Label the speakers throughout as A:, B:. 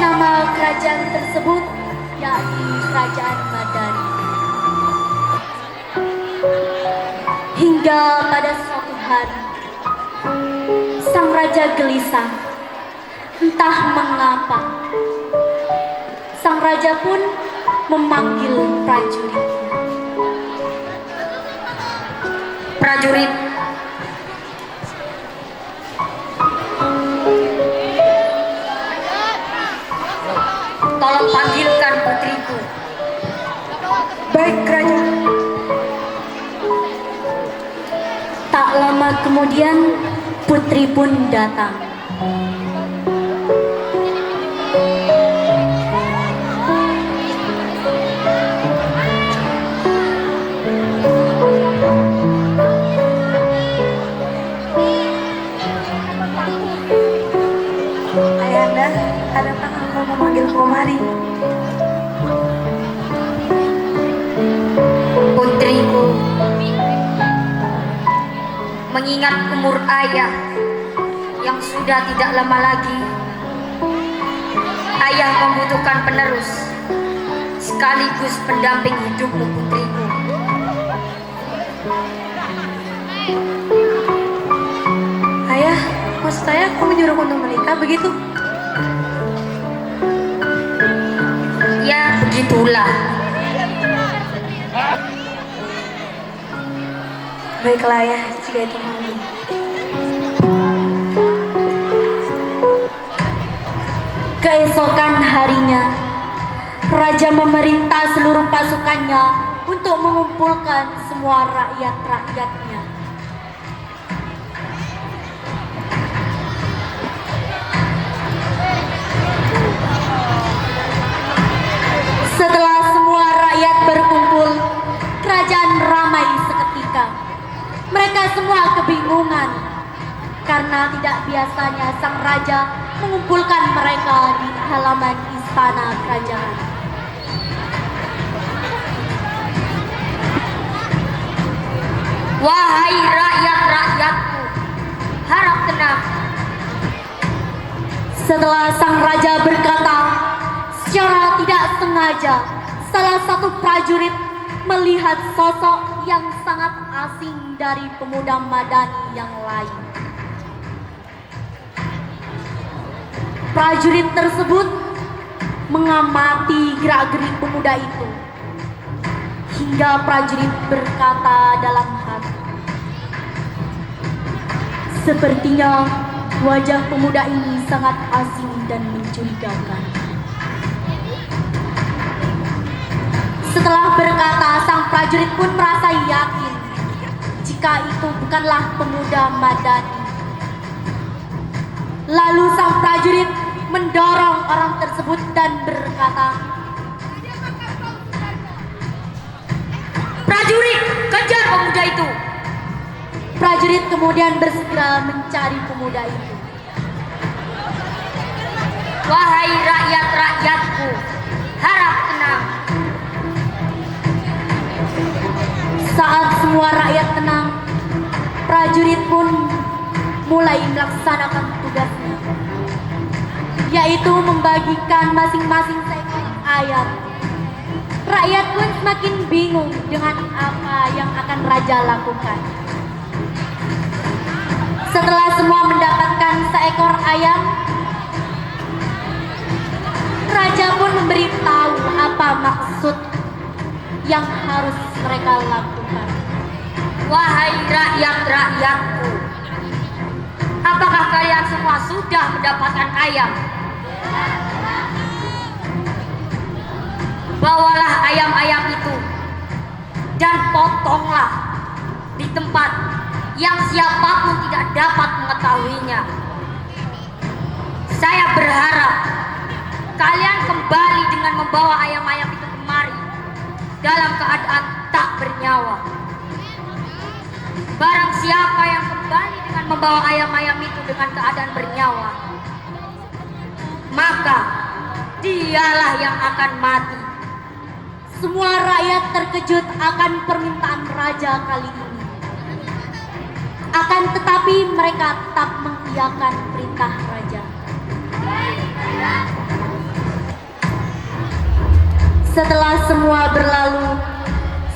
A: Nama kerajaan tersebut yakni Kerajaan Madani. Hingga pada suatu hari, sang raja gelisah. Entah mengapa, sang raja pun memanggil prajuritnya.
B: Prajurit, tolong panggilkan putriku.
A: Baik, raja. Tak lama kemudian, putri pun datang.
C: Ayahanda, adakah engkau memanggil kemari?
B: Putriku, mengingat umur ayah yang sudah tidak lama lagi, ayah membutuhkan penerus sekaligus pendamping hidupmu, putriku.
C: Ayah, maksud saya kau menyuruh untuk menikah begitu?
B: Ya, begitulah.
C: Baiklah ayah, jika itu mau.
A: Keesokan harinya, raja memerintah seluruh pasukannya untuk mengumpulkan semua rakyat-rakyatnya. Setelah semua rakyat berkumpul, kerajaan ramai seketika. Mereka semua kebingungan karena tidak biasanya sang raja mengumpulkan mereka di halaman istana kerajaan.
B: Wahai rakyat-rakyatku, harap tenang.
A: Setelah sang raja berkata, secara tidak sengaja salah satu prajurit melihat sosok yang sangat asing dari pemuda Madani yang lain. Prajurit tersebut mengamati gerak-gerik pemuda itu hingga prajurit berkata dalam hati, sepertinya wajah pemuda ini sangat asing dan mencurigakan. Setelah berkata, sang prajurit pun merasa yakin jika itu bukanlah pemuda Madani. Lalu sang prajurit mendorong orang tersebut dan berkata,
B: Prajurit, kejar pemuda itu.
A: prajurit kemudian bersegera mencari pemuda itu.
B: Wahai rakyat-rakyatku, harap tenang.
A: Saat semua rakyat tenang, prajurit pun mulai melaksanakan tugasnya, yaitu membagikan masing-masing seekor ayam. Rakyat pun semakin bingung dengan apa yang akan raja lakukan. Setelah semua mendapatkan seekor ayam, raja pun memberitahu apa maksud yang harus mereka lakukan.
B: Wahai rakyat-rakyatku, apakah kalian semua sudah mendapatkan ayam? Bawalah ayam-ayam itu dan potonglah di tempat yang siapapun tidak dapat mengetahuinya. Saya berharap kalian kembali dengan membawa ayam-ayam itu kemari dalam keadaan tak bernyawa. Barang siapa yang kembali dengan membawa ayam-ayam itu dengan keadaan bernyawa, maka dialah yang akan mati.
A: Semua rakyat terkejut akan permintaan raja kali ini. Akan tetapi mereka tetap mengiyakan perintah raja. Setelah semua berlalu,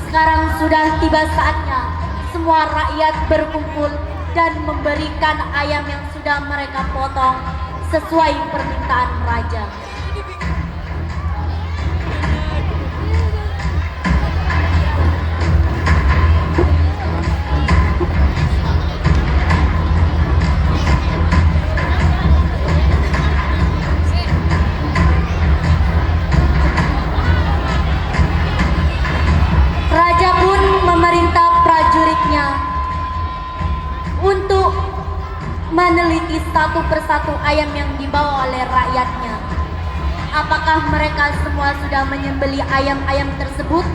A: sekarang sudah tiba saatnya semua rakyat berkumpul dan memberikan ayam yang sudah mereka potong sesuai permintaan raja. Raja pun memerintah prajuritnya untuk meneliti satu persatu ayam yang dibawa oleh rakyatnya. Apakah mereka semua sudah menyembelih ayam-ayam tersebut?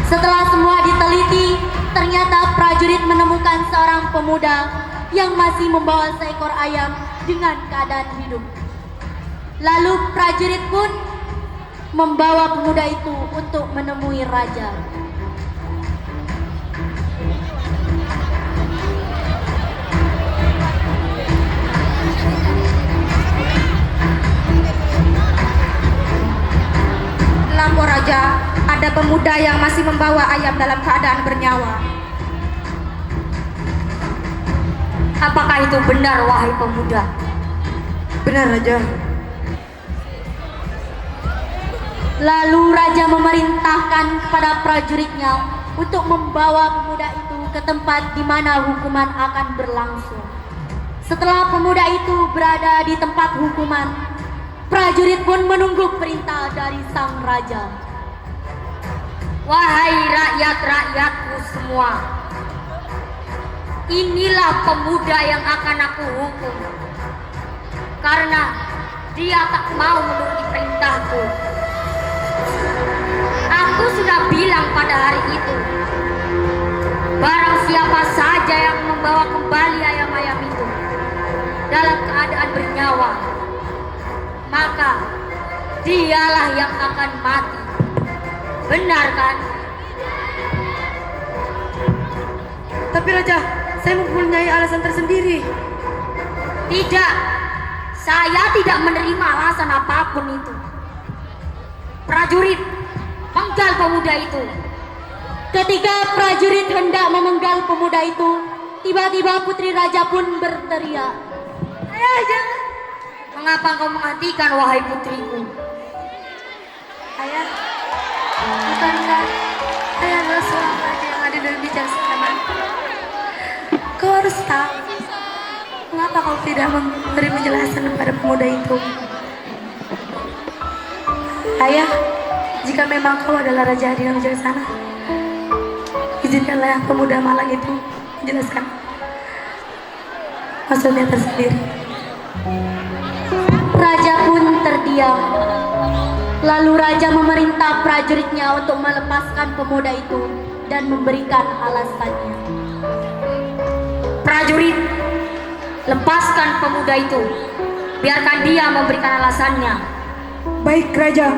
A: Setelah semua diteliti, ternyata prajurit menemukan seorang pemuda yang masih membawa seekor ayam dengan keadaan hidup. Lalu prajurit pun membawa pemuda itu untuk menemui raja.
C: Lapor raja, ada pemuda yang masih membawa ayam dalam keadaan bernyawa.
B: Apakah itu benar, wahai pemuda?
C: Benar raja.
A: Lalu raja memerintahkan kepada prajuritnya untuk membawa pemuda itu ke tempat di mana hukuman akan berlangsung. Setelah pemuda itu berada di tempat hukuman, prajurit pun menunggu perintah dari sang raja.
B: Wahai rakyat-rakyatku semua, inilah pemuda yang akan aku hukum karena dia tak mau menuruti perintahku. Aku sudah bilang pada hari itu, barang siapa saja yang membawa kembali ayam-ayam itu dalam keadaan bernyawa, maka dialah yang akan mati. Benar kan?
C: Tapi raja, saya mempunyai alasan tersendiri.
B: Tidak, saya tidak menerima alasan apapun itu. Prajurit, penggal pemuda itu.
A: Ketika prajurit hendak memenggal pemuda itu, tiba-tiba putri raja pun berteriak.
B: Ayah, jangan. Mengapa kau menghentikan, wahai putriku?
C: Ayah, bukankah saya adalah seorang raja yang adil dan bijaksana? Kau harus tahu, mengapa kau tidak memberi penjelasan kepada pemuda itu? Ayah, jika memang kau adalah raja adil dan bijaksana, izinkanlah pemuda malang itu menjelaskan maksudnya tersendiri.
A: Raja pun terdiam. Lalu raja memerintah prajuritnya untuk melepaskan pemuda itu dan memberikan alasannya.
B: Prajurit, lepaskan pemuda itu. Biarkan dia memberikan alasannya.
C: Baik, raja.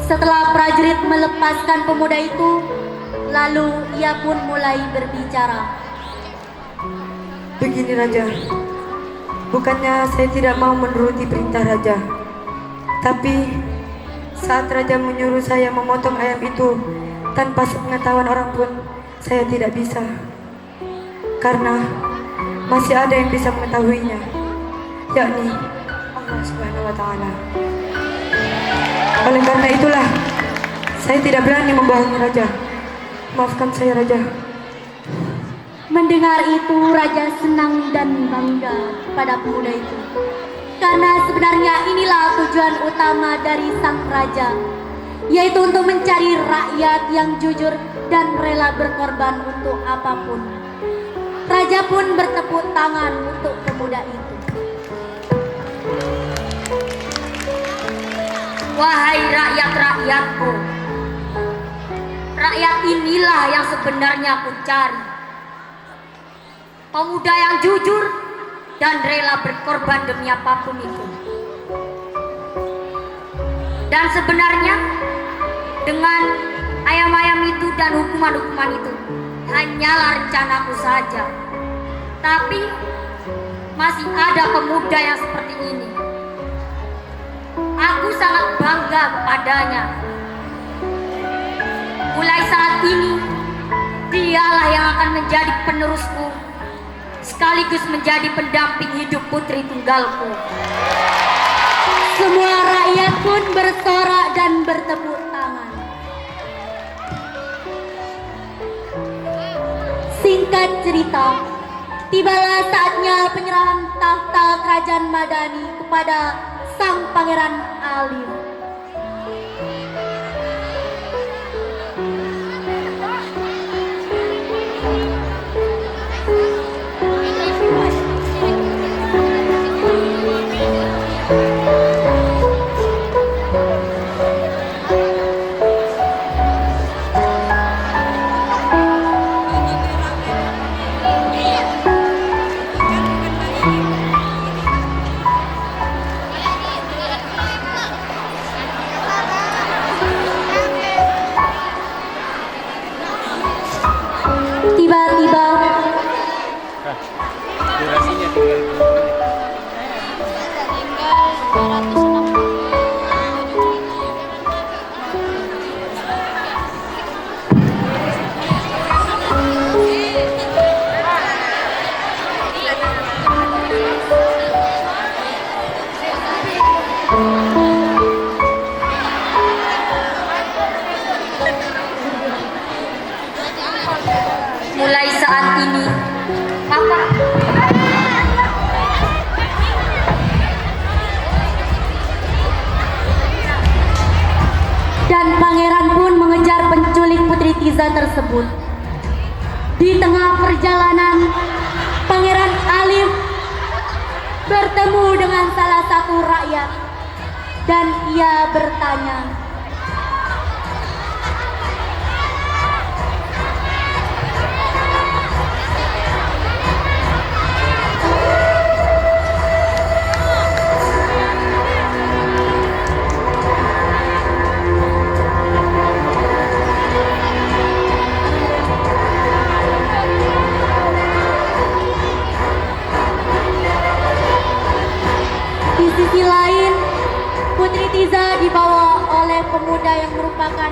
A: Setelah prajurit melepaskan pemuda itu, lalu ia pun mulai berbicara.
D: Begini raja, bukannya saya tidak mau menuruti perintah raja, tapi saat raja menyuruh saya memotong ayam itu tanpa sepengetahuan orang pun, saya tidak bisa. Karena masih ada yang bisa mengetahuinya, yakni Allah Subhanahu wa Ta'ala. Oleh karena itulah, saya tidak berani membohongi raja. Maafkan saya raja.
A: Mendengar itu, raja senang dan bangga pada pemuda itu. Karena sebenarnya inilah tujuan utama dari sang raja, yaitu untuk mencari rakyat yang jujur dan rela berkorban untuk apapun. Raja pun bertepuk tangan untuk pemuda itu.
B: Wahai rakyat-rakyatku, rakyat inilah yang sebenarnya aku cari. Pemuda yang jujur dan rela berkorban demi apapun itu. Dan sebenarnya dengan ayam-ayam itu dan hukuman-hukuman itu hanyalah rencanaku saja. Tapi masih ada pemuda yang seperti ini Aku sangat bangga kepadanya. Mulai saat ini, dialah yang akan menjadi penerusku, sekaligus menjadi pendamping hidup putri tunggalku.
A: Semua rakyat pun bersorak dan bertepuk tangan. Singkat cerita, tibalah saatnya penyerahan tahta kerajaan Madani kepada sang Pangeran Alif. Tiba-tiba
E: Durasinya tinggal.
B: Mulai saat ini, maka
A: dan pangeran pun mengejar penculik Putri Tiza tersebut. Di tengah perjalanan, Pangeran Alif bertemu dengan salah satu rakyat dan ia bertanya, di sisi lain, Putri Tiza dibawa oleh pemuda yang merupakan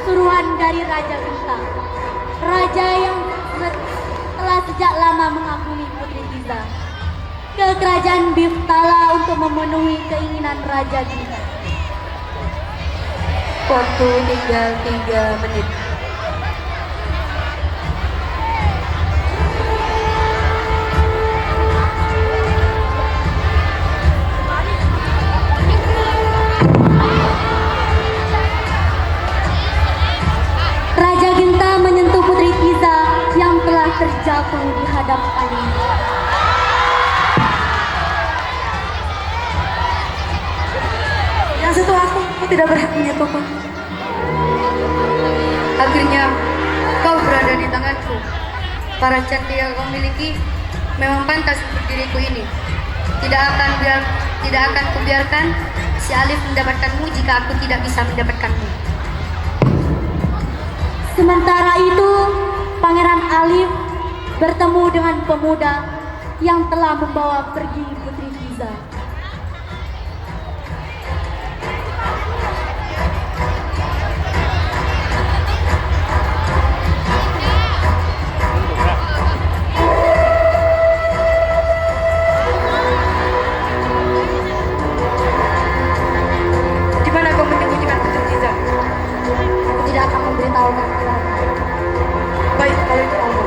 A: suruhan dari Raja Genta. Raja yang telah sejak lama mengagumi Putri Tiza ke kerajaan Biftala untuk memenuhi keinginan Raja Genta.
D: Waktu tinggal 3 menit.
A: Raja Genta menyentuh Putri Tiza yang telah terjatuh di hadapannya.
D: Yang satu aku tidak berhak menyentuhmu. Akhirnya kau berada di tanganku. Para cantik yang kau miliki memang pantas untuk diriku ini. Tidak akan kubiarkan si Alif mendapatkanmu jika aku tidak bisa mendapatkanmu.
A: Sementara itu, Pangeran Alif bertemu dengan pemuda yang telah membawa pergi Putri Tiza.
D: Di mana kau menyembunyikan Putri Tiza?
A: Aku tidak akan memberitahukan kepada kamu.
D: Baik, kalau itu kamu.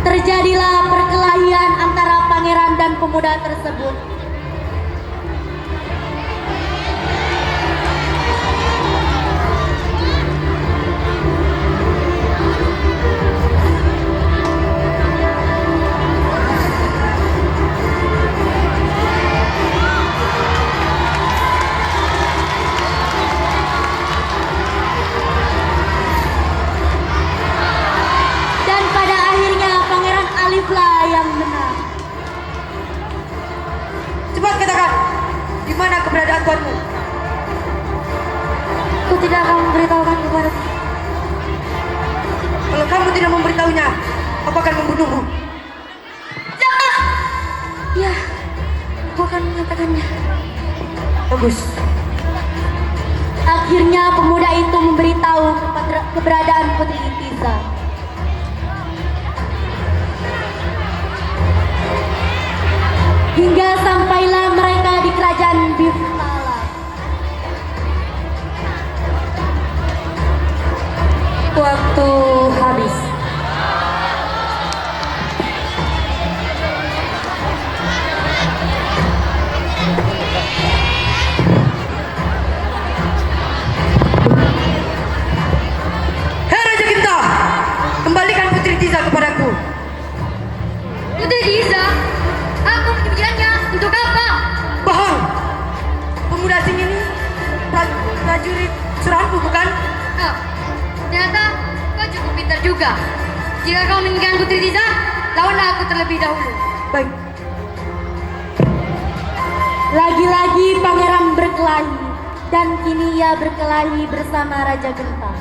A: Terjadilah perkelahian antara pangeran dan pemuda tersebut. Dan pada akhirnya Pangeran Aliflah yang menang.
D: Cepat katakan, di mana keberadaan tuanmu?
A: Aku tidak akan memberitahukan kepada
D: Kalau kamu tidak memberitahunya, aku akan membunuhmu.
A: Ya, aku akan mengatakannya.
D: Bagus.
A: Akhirnya pemuda itu memberitahu keberadaan Putri Intiza. Hingga sampailah mereka di kerajaan Biftala.
D: Waktu habis. Hei Raja Genta, kembalikan Putri Tiza kepadaku.
B: Putri Tiza, aku mengejarnya untuk apa?
D: Bohong. Pemuda asing ini prajurit serampu bukan?
B: Oh, ternyata kau cukup pintar juga. Jika kau menginginkan Putri Tiza, lawanlah aku terlebih dahulu.
D: Baik.
A: Lagi-lagi pangeran berkelahi, dan kini ia berkelahi bersama Raja Genta.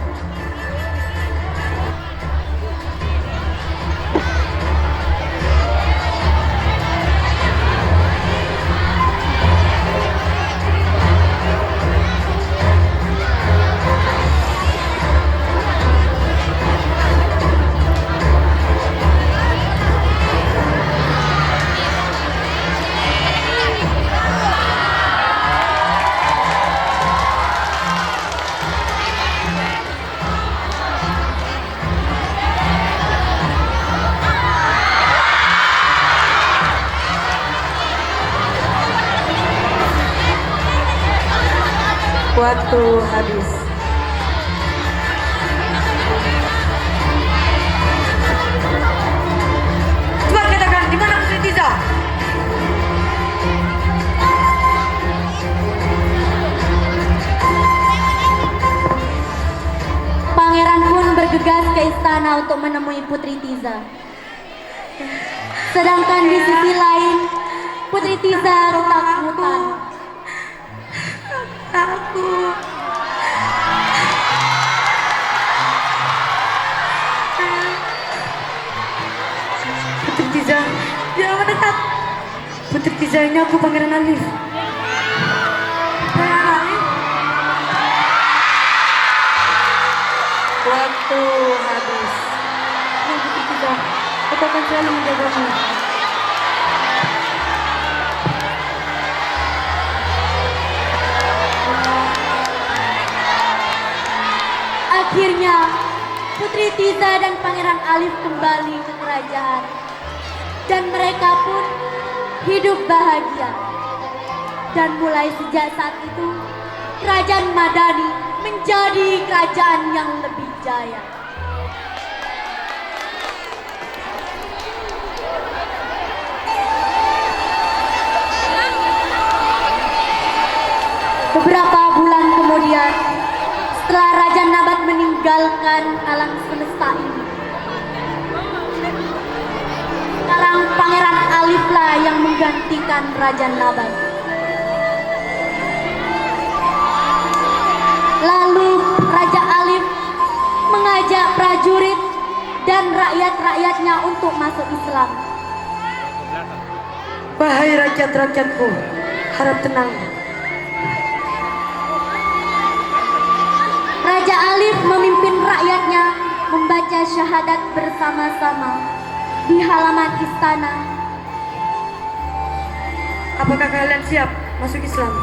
D: Waktu habis. Cepat katakan di mana Putri Tiza?
A: Pangeran pun bergegas ke istana untuk menemui Putri Tiza. Sedangkan di sisi lain, Putri Tiza ketakutan.
C: Aku.
D: Putri Tiza,
C: Jangan mendekat.
D: Putri Tiza ini aku Pangeran Alif.
C: Pangeran Alif.
D: Waktu habis. Nah, Putri Tiza, aku akan selalu menjagamu.
A: Akhirnya, Putri Tiza dan Pangeran Alif kembali ke kerajaan. Dan mereka pun hidup bahagia. Dan mulai sejak saat itu, kerajaan Madani menjadi kerajaan yang lebih jaya. Beberapa bulan kemudian, setelah Raja Nabat meninggalkan alam semesta ini, sekarang Pangeran Alif lah yang menggantikan Raja Nabat. Lalu Raja Alif mengajak prajurit dan rakyat-rakyatnya untuk masuk Islam.
D: Wahai rakyat-rakyatku, harap tenang.
A: Raja Alif memimpin rakyatnya membaca syahadat bersama-sama di halaman istana.
D: Apakah kalian siap masuk Islam?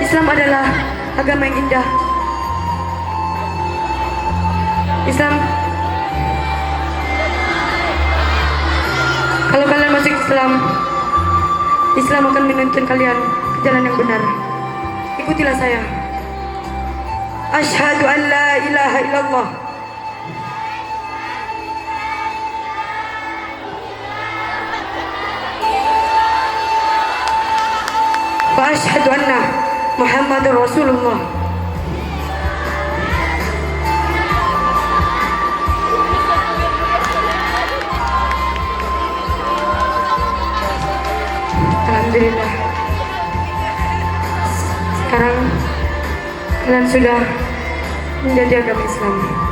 D: Islam adalah agama yang indah. Islam, kalau kalian masuk Islam, Islam akan menuntun kalian ke jalan yang benar. Ikutilah saya. Asyhadu an la ilaha illallah wa asyhadu anna Muhammadur Rasulullah. Alhamdulillah. Sekarang kalian sudah menjadi agama Islam.